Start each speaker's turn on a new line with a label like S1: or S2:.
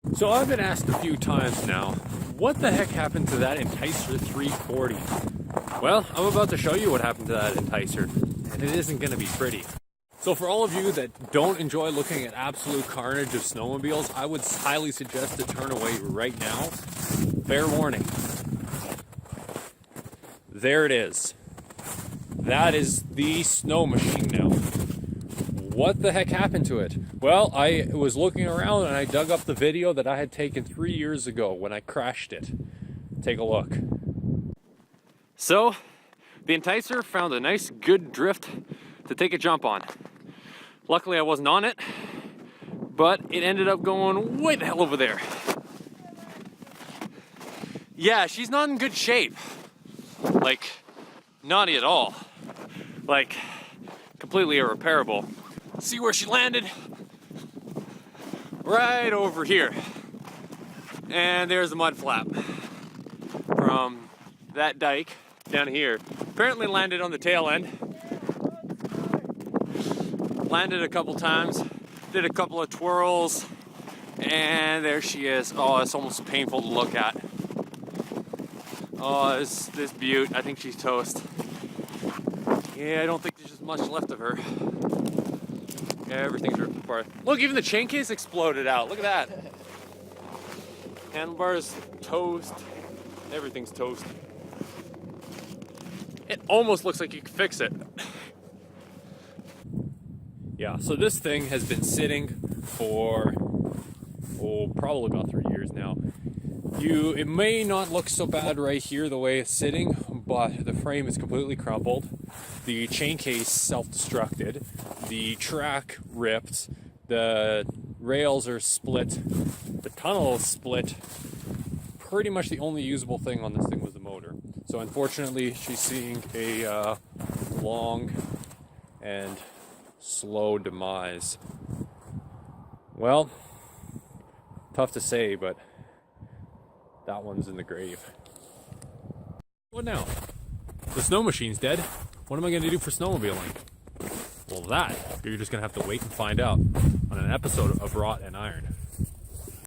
S1: So I've been asked a few times now, what the heck happened to that Enticer 340? Well, I'm about to show you what happened to that Enticer, and it isn't going to be pretty. So for all of you that don't enjoy looking at absolute carnage of snowmobiles, I would highly suggest to turn away right now. Fair warning. There it is. That is the snow machine now. What the heck happened to it? Well, I was looking around and I dug up the video that I had taken 3 years ago when I crashed it. Take a look. So, the Enticer found a nice good drift to take a jump on. Luckily I wasn't on it, but it ended up going way the hell over there. Yeah, she's not in good shape. Like, not at all. Like, completely irreparable. See where she landed? Right over here. And there's the mud flap from that dike down here. Apparently landed on the tail end. Landed a couple times, did a couple of twirls, and there she is. Oh, it's almost painful to look at. Oh, this beaut, I think she's toast. Yeah, I don't think there's just much left of her. Yeah, everything's ripped apart. Look, even the chain case exploded out. Look at that. Handlebars toast. Everything's toast. It almost looks like you could fix it. Yeah, so this thing has been sitting for, probably about 3 years now. It may not look so bad right here the way it's sitting, but the frame is completely crumpled. The chain case self-destructed. The track ripped. The rails are split. The tunnel is split. Pretty much the only usable thing on this thing was the motor. So unfortunately, she's seeing a long and slow demise. Well, tough to say, but that one's in the grave. What now? The snow machine's dead. What am I going to do for snowmobiling? Well, that you're just going to have to wait and find out on an episode of Wrought and Iron.